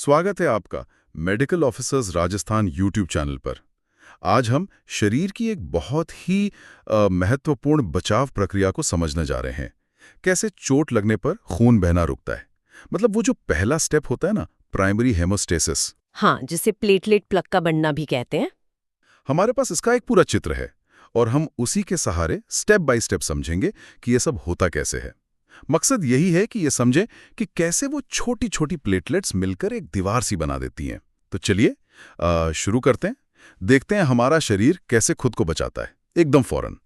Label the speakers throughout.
Speaker 1: स्वागत है आपका medical officers Rajasthan YouTube channel पर। आज हम शरीर की एक बहुत ही महत्वपूर्ण बचाव प्रक्रिया को समझने जा रहे हैं। कैसे चोट लगने पर खून बहना रुकता है, मतलब वो जो पहला स्टेप होता है ना, प्राइमरी हेमोस्टेसिस।
Speaker 2: हाँ, जिसे प्लेटलेट प्लग का बनना भी कहते हैं।
Speaker 1: हमारे पास इसका एक पूरा चित्र है और हम उसी के सहारे स्टेप बाय स्टेप समझेंगे कि ये सब होता कैसे है। मकसद यही है कि ये समझें कि कैसे वो छोटी छोटी प्लेटलेट्स मिलकर एक दीवार सी बना देती हैं। तो चलिए शुरू करते हैं। देखते हैं हमारा शरीर कैसे खुद को बचाता है, एकदम फौरन।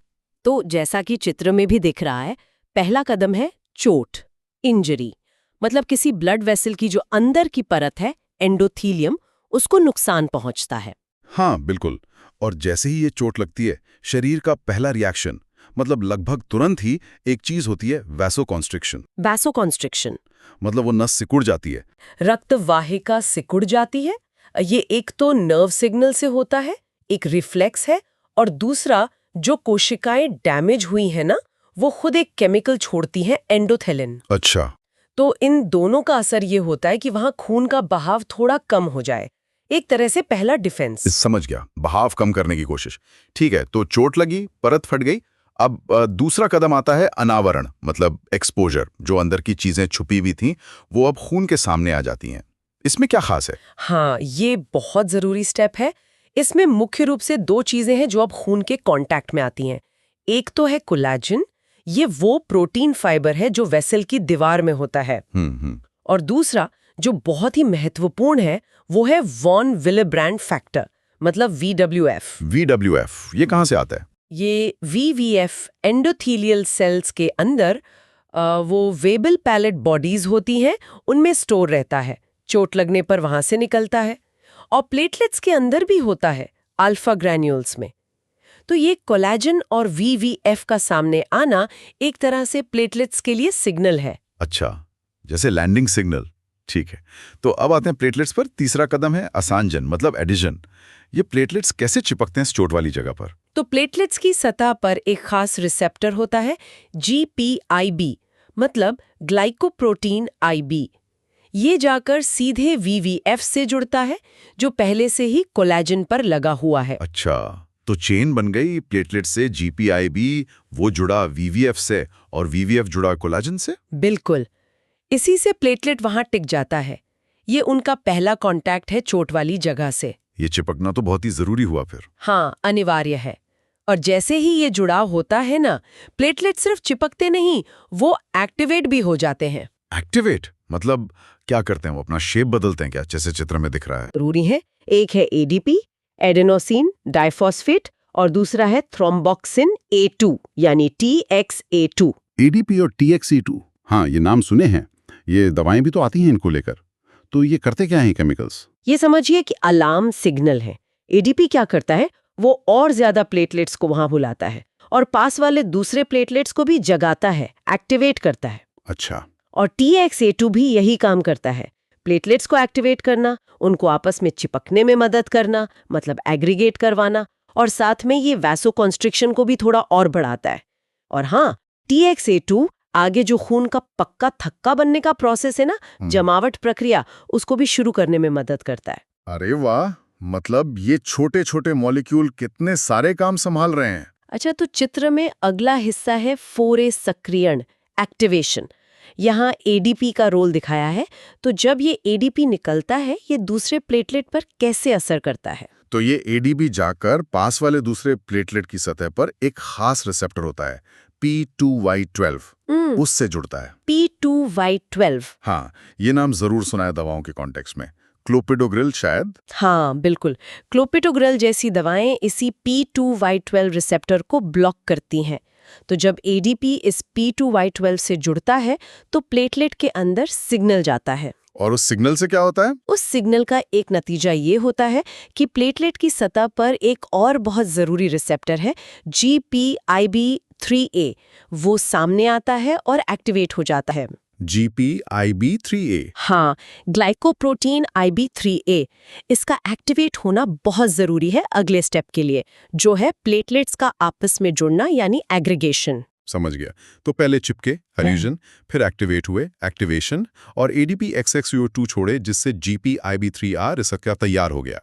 Speaker 2: तो जैसा कि चित्र में भी दिख रहा है, पहला कदम है चोट, इंजरी। मतलब किसी ब्लड वेसल की जो अंदर की परत है, एंडोथीलियम, उसको नुकसान पहुंचता है।
Speaker 1: हाँ बिल्कुल। और जैसे ही ये चोट लगती है, शरीर का पहला रिएक्शन, मतलब लगभग तुरंत ही, एक चीज होती है, वैसोकॉन्स्ट्रिक्शन।
Speaker 2: वैसोकॉन्स्ट्रिक्शन
Speaker 1: मतलब वो नस सिकुड़ जाती है।
Speaker 2: रक्त वाहिका सिकुड़ जाती है। ये एक तो नर्व सिग्नल से होता है, एक रिफ्लेक्स है, और दूसरा जो कोशिकाएं डैमेज हुई है ना, वो खुद एक केमिकल छोड़ती हैं, एंडोथेलिन।
Speaker 1: अच्छा।
Speaker 2: तो इन दोनों का असर ये होता है कि वहां खून का बहाव थोड़ा कम हो जाए। एक तरह से पहला डिफेंस।
Speaker 1: समझ गया, बहाव कम करने की कोशिश। ठीक है, तो चोट लगी, परत फट गई। अब दूसरा कदम आता है अनावरण, मतलब एक्सपोजर। जो अंदर की चीजें छुपी हुई थीं, वो अब खून के सामने आ जाती हैं। इसमें क्या खास है?
Speaker 2: हाँ, ये बहुत जरूरी स्टेप है। इसमें मुख्य रूप से दो चीजें हैं जो अब खून के कांटेक्ट में आती हैं। एक तो है कोलेजन, ये वो प्रोटीन फाइबर है जो वेसल की दीवार में होता है। और दूसरा जो बहुत ही महत्वपूर्ण है, वो है वॉन विलेब्रैंड फैक्टर, मतलब VWF।
Speaker 1: VWF ये कहाँ से आता है?
Speaker 2: ये VVF एंडोथीलियल सेल्स के अंदर वो वेबल पैलेट बॉडीज होती हैं, उनमें स्टोर रहता है। चोट लगने पर वहां से निकलता है। और प्लेटलेट्स के अंदर भी होता है, अल्फा ग्रैन्यूल्स में। तो ये कोलेजन और VVF का सामने आना एक तरह से प्लेटलेट्स के लिए सिग्नल है।
Speaker 1: अच्छा, जैसे लैंडिंग सिग्नल। ठीक है, तो अब आते हैं प्लेटलेट्स पर। तीसरा कदम है आसंजन, मतलब एडिशन। ये प्लेटलेट्स कैसे चिपकते हैं चोट वाली जगह पर?
Speaker 2: तो प्लेटलेट्स की सतह पर एक खास रिसेप्टर होता है, GPIB, मतलब ग्लाइकोप्रोटीन IB। ये जाकर सीधे VVF से जुड़ता है, जो पहले से ही कोलेजन पर लगा हुआ है।
Speaker 1: अच्छा, तो चेन बन गई। प्लेटलेट से GPIB, वो जुड़ा VVF से, और VVF जुड़ा कोलेजन से।
Speaker 2: बिल्कुल, इसी से प्लेटलेट वहां टिक जाता है। ये उनका पहला कांटेक्ट है चोट वाली जगह से।
Speaker 1: ये चिपकना तो बहुत ही जरूरी हुआ फिर।
Speaker 2: हाँ, अनिवार्य है। और जैसे ही ये जुड़ाव होता है ना, प्लेटलेट सिर्फ चिपकते नहीं, वो एक्टिवेट भी हो जाते हैं।
Speaker 1: एक्टिवेट मतलब क्या करते हैं? वो अपना शेप बदलते हैं क्या, जैसे चित्र में दिख रहा है?
Speaker 2: जरूरी है। एक है ADP, एडेनोसिन डाइफॉस्फेट, और दूसरा है थ्रोम्बोक्सिन A2, यानी TXA2।
Speaker 1: ADP और TXA2, हाँ ये नाम सुने हैं। ये दवाएं भी तो आती हैं इनको लेकर। तो ये करते क्या हैं केमिकल्स?
Speaker 2: ये समझिए कि अलार्म सिग्नल है। ADP क्या करता है, वो और ज्यादा प्लेटलेट्स को वहां बुलाता है और पास वाले दूसरे प्लेटलेट्स को भी जगाता है, एक्टिवेट करता है।
Speaker 1: अच्छा।
Speaker 2: और TXA2 भी यही काम करता है, प्लेटलेट्स को एक्टिवेट करना, उनको आपस में चिपकने में मदद करना, मतलब एग्रीगेट करवाना, और साथ में ये वैसोकॉन्स्ट्रिक्शन को भी थोड़ा और बढ़ाता है। और हाँ, TXA2 आगे जो खून का पक्का थक्का बनने का प्रोसेस है ना, जमावट प्रक्रिया, उसको भी शुरू करने में मदद करता है।
Speaker 1: अरे वाह, मतलब ये छोटे छोटे मॉलिक्यूल कितने सारे काम संभाल रहे हैं।
Speaker 2: अच्छा, तो चित्र में अगला हिस्सा है 4A सक्रियण, एक्टिवेशन। यहाँ ADP का रोल दिखाया है। तो जब ये ADP निकलता है, ये दूसरे प्लेटलेट पर कैसे असर करता है?
Speaker 1: तो ये ADP जाकर पास वाले दूसरे प्लेटलेट की सतह पर एक खास रिसेप्टर होता है, P2Y12, उससे जुड़ता है।
Speaker 2: P2Y12।
Speaker 1: हाँ, ये नाम जरूर सुना है दवाओं के कॉन्टेक्स्ट में। क्लोपिडोग्रिल शायद।
Speaker 2: हाँ बिल्कुल, क्लोपिटोग्रिल जैसी दवाएं इसी P2Y12 रिसेप्टर को ब्लॉक करती हैं। तो जब ADP इस P2Y12 से जुड़ता है, तो प्लेटलेट के अंदर सिग्नल जाता है।
Speaker 1: और उस सिग्नल से क्या होता है?
Speaker 2: उस सिग्नल का एक नतीजा ये होता है कि प्लेटलेट की सतह पर एक और बहुत जरूरी रिसेप्टर है, GPIB3A, वो सामने आता है और एक्टिवेट हो जाता है।
Speaker 1: GPIB3A।
Speaker 2: हाँ, ग्लाइकोप्रोटीन IB3A। इसका एक्टिवेट होना बहुत जरूरी है अगले स्टेप के लिए, जो है प्लेटलेट्स का आपस में जुड़ना, यानी एग्रीगेशन।
Speaker 1: समझ गया। तो पहले चिपके, एड्हीजन, फिर एक्टिवेट हुए, एक्टिवेशन, और ADP XXUO2 छोड़े, जिससे GPIB3R रिसेप्टर तैयार हो गया।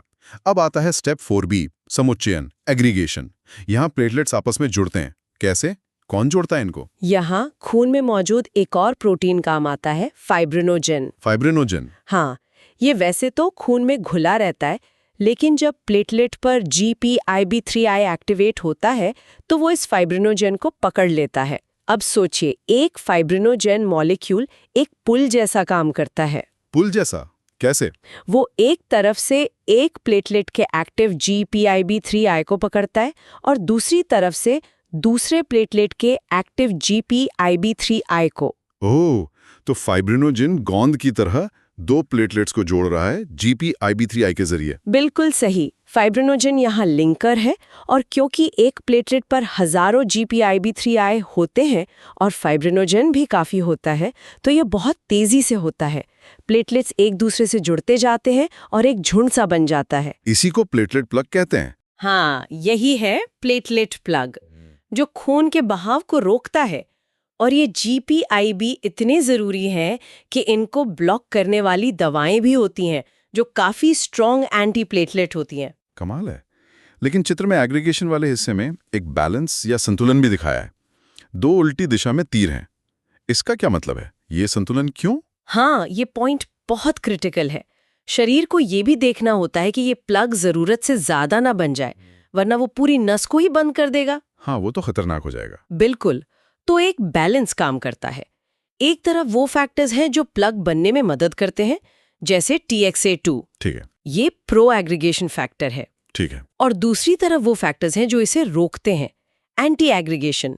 Speaker 1: अब आता है स्टेप 4B, समुच्चयन, एग्रीगेशन। यहाँ प्लेटलेट्स आपस में जुड़ते हैं। कैसे? कौन जोड़ता है इनको?
Speaker 2: यहाँ खून में मौजूद एक और प्रोटीन काम आता है, फाइब्रिनोजेन।
Speaker 1: फाइब्रिनोजेन।
Speaker 2: हाँ, ये वैसे तो खून में घुला रहता है, लेकिन जब प्लेटलेट पर GPIB3I एक्टिवेट होता है तो वो इस फाइब्रिनोजेन को पकड़ लेता है। अब सोचिए, एक फाइब्रिनोजेन मॉलिक्यूल एक पुल जैसा काम करता है।
Speaker 1: पुल जैसा? कैसे?
Speaker 2: वो एक तरफ से एक प्लेटलेट के एक्टिव GPIB3I को पकड़ता है और दूसरी तरफ से दूसरे प्लेटलेट के एक्टिव GPIB3I को।
Speaker 1: ओह, तो फाइब्रिनोजेन गोंद की तरह दो प्लेटलेट्स को जोड़ रहा है GPIB3I के जरिए।
Speaker 2: बिल्कुल सही। फाइब्रिनोजेन यहाँ लिंकर है, और क्योंकि एक प्लेटलेट पर हजारों GPIB3I होते हैं और फाइब्रिनोजेन भी काफी होता है, तो ये बहुत तेजी से होता है। प्लेटलेट्स एक दूसरे से जुड़ते जाते हैं और एक झुंड सा बन जाता है।
Speaker 1: इसी को प्लेटलेट प्लग कहते हैं।
Speaker 2: हाँ, यही है प्लेटलेट प्लग, जो खून के बहाव को रोकता है। और ये GPIB इतने ज़रूरी हैं कि इनको ब्लॉक करने वाली दवाएं भी होती हैं, जो काफ़ी स्ट्रॉन्ग एंटी प्लेटलेट होती हैं।
Speaker 1: कमाल है। लेकिन चित्र में एग्रीगेशन वाले हिस्से में एक बैलेंस या संतुलन भी दिखाया है। दो उल्टी दिशा में तीर हैं। इसका क्या मतलब है? ये संतुलन क्यों?
Speaker 2: हाँ, ये पॉइंट बहुत क्रिटिकल है। शरीर को ये भी देखना होता है कि ये प्लग ज़रूरत से ज़्यादा ना बन जाए, वरना वो पूरी नस को ही बंद कर देगा।
Speaker 1: हाँ, वो तो खतरनाक हो जाएगा।
Speaker 2: बिल्कुल। तो एक बैलेंस काम करता है। एक तरफ वो फैक्टर्स हैं जो प्लग बनने में मदद करते हैं, जैसे TXA2।
Speaker 1: ठीक है।
Speaker 2: ये प्रो एग्रीगेशन फैक्टर है।
Speaker 1: ठीक है।
Speaker 2: और दूसरी तरफ वो फैक्टर्स हैं जो इसे रोकते हैं, एंटी एग्रीगेशन।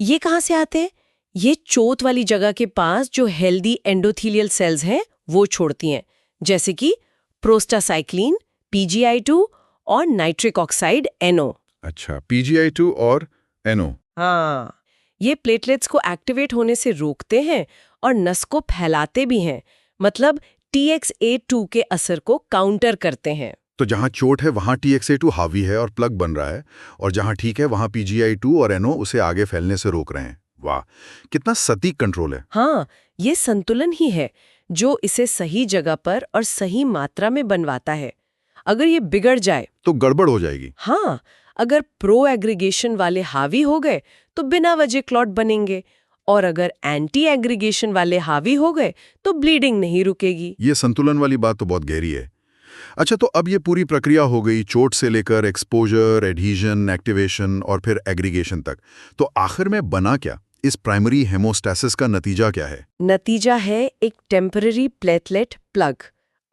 Speaker 2: ये कहाँ से आते हैं? ये चोट वाली जगह के पास जो हेल्दी एंडोथेलियल सेल्स हैं वो छोड़ती हैं, जैसे कि प्रोस्टासाइक्लिन PGI2 और नाइट्रिक ऑक्साइड NO।
Speaker 1: अच्छा, PGI2 और NO।
Speaker 2: हाँ, ये प्लेटलेट्स को एक्टिवेट होने से रोकते हैं और नस को फैलाते भी हैं, मतलब TXA2 के असर को काउंटर करते हैं।
Speaker 1: तो जहां चोट है वहां TXA2 हावी है और प्लग बन रहा है, और जहां ठीक है वहां PGI2 और NO उसे आगे फैलने से रोक रहे हैं। वाह, कितना सटीक कंट्रोल है।
Speaker 2: हाँ, ये संतुलन ही है जो इसे सही जगह पर और सही मात्रा में बनवाता है। अगर ये बिगड़ जाए
Speaker 1: तो गड़बड़ हो जाएगी।
Speaker 2: हाँ, अगर प्रो एग्रीगेशन वाले हावी हो गए तो बिना वजह क्लॉट बनेंगे, और अगर एंटी एग्रीगेशन वाले हावी हो गए तो ब्लीडिंग नहीं रुकेगी।
Speaker 1: ये संतुलन वाली बात तो बहुत गहरी है। अच्छा, तो अब ये पूरी प्रक्रिया हो गई, चोट से लेकर एक्सपोजर, एडहीजन, एक्टिवेशन और फिर एग्रीगेशन तक। तो आखिर में बना क्या? इस प्राइमरी हेमोस्टेसिस का नतीजा क्या है?
Speaker 2: नतीजा है एक टेम्पररी प्लेटलेट प्लग,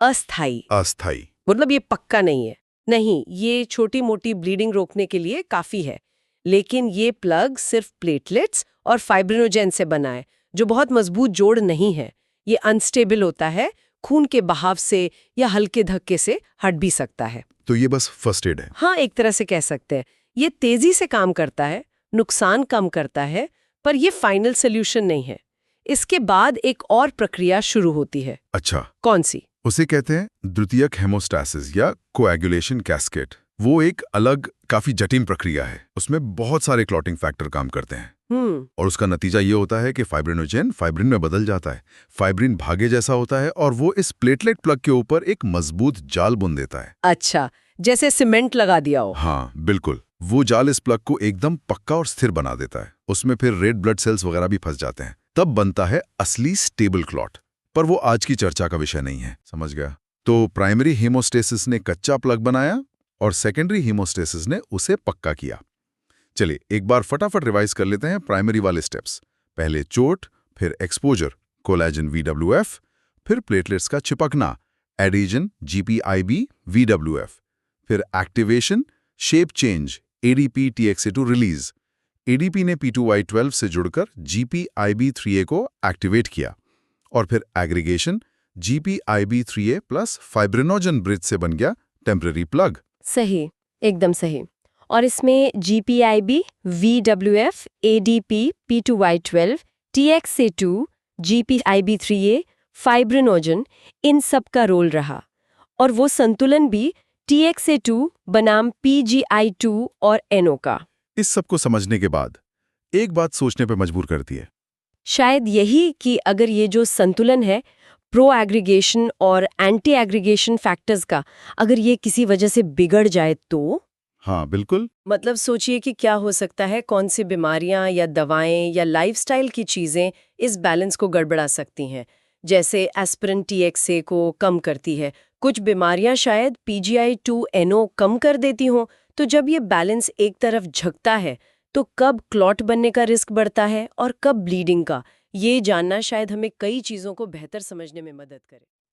Speaker 2: अस्थाई।
Speaker 1: अस्थाई
Speaker 2: मतलब ये पक्का नहीं है। नहीं, ये छोटी मोटी ब्लीडिंग रोकने के लिए काफी है, लेकिन ये प्लग सिर्फ प्लेटलेट्स और फाइब्रिनोजेन से बना है, जो बहुत मजबूत जोड़ नहीं है। ये अनस्टेबल होता है, खून के बहाव से या हल्के धक्के से हट भी सकता है।
Speaker 1: तो ये बस फर्स्ट एड है।
Speaker 2: हाँ, एक तरह से कह सकते हैं। ये तेजी से काम करता है, नुकसान कम करता है, पर ये फाइनल सोल्यूशन नहीं है। इसके बाद एक और प्रक्रिया शुरू होती है।
Speaker 1: अच्छा,
Speaker 2: कौन सी?
Speaker 1: उसे कहते हैं द्वितीयक हेमोस्टेसिस या कोएगुलेशन कैस्केड। वो एक अलग काफी जटिल प्रक्रिया है। उसमें बहुत सारे क्लॉटिंग फैक्टर काम करते हैं, और उसका नतीजा ये होता है कि फाइब्रिनोजेन फाइब्रिन में बदल जाता है। फाइब्रिन भागे जैसा होता है और वो इस प्लेटलेट प्लग के ऊपर एक मजबूत जाल बुन देता है।
Speaker 2: अच्छा, जैसे सीमेंट लगा दिया हो।
Speaker 1: हाँ, बिल्कुल। वो जाल इस प्लग को एकदम पक्का और स्थिर बना देता है। उसमें फिर रेड ब्लड सेल्स वगैरह भी फंस जाते हैं। तब बनता है असली स्टेबल क्लॉट। पर वो आज की चर्चा का विषय नहीं है, समझ गया? तो प्राइमरी हेमोस्टेसिस ने कच्चा प्लग बनाया और सेकेंडरी हेमोस्टेसिस ने उसे पक्का किया। चलिए एक बार फटाफट रिवाइज कर लेते हैं प्राइमरी वाले स्टेप्स। पहले चोट, फिर एक्सपोजर, कोलेजन VWF, फिर प्लेटलेट्स का चिपकना, एडहीजन GPIB VWF, फिर activation, shape change, ADP TXA2 release. ADP ने P2Y12 से जुड़कर GPIB3A को एक्टिवेट किया, और फिर aggregation GPIB3A plus fibrinogen bridge से बन गया टेम्पररी प्लग।
Speaker 3: सही, एकदम सही। और इसमें GPIB, VWF, ADP, P2Y12, TXA2, GPIB3A, fibrinogen, इन सब का रोल रहा। और वो संतुलन भी TXA2 बनाम PGI2 और NO का।
Speaker 1: इस सब को समझने के बाद एक बात सोचने पे मजबूर करती है।
Speaker 3: शायद यही कि अगर ये जो संतुलन है प्रो एग्रीगेशन और एंटी एग्रीगेशन फैक्टर्स का, अगर ये किसी वजह से बिगड़ जाए तो
Speaker 1: हाँ बिल्कुल।
Speaker 2: मतलब सोचिए कि क्या हो सकता है, कौन सी बीमारियां या दवाएं या लाइफस्टाइल की चीजें इस बैलेंस को गड़बड़ा सकती हैं। जैसे एस्पिरिन TXA को कम करती है, कुछ बीमारियां शायद PGI2NO कम कर देती हों। तो जब ये बैलेंस एक तरफ झुकता है तो कब क्लॉट बनने का रिस्क बढ़ता है और कब ब्लीडिंग का, ये जानना शायद हमें कई चीजों को बेहतर समझने में मदद करे।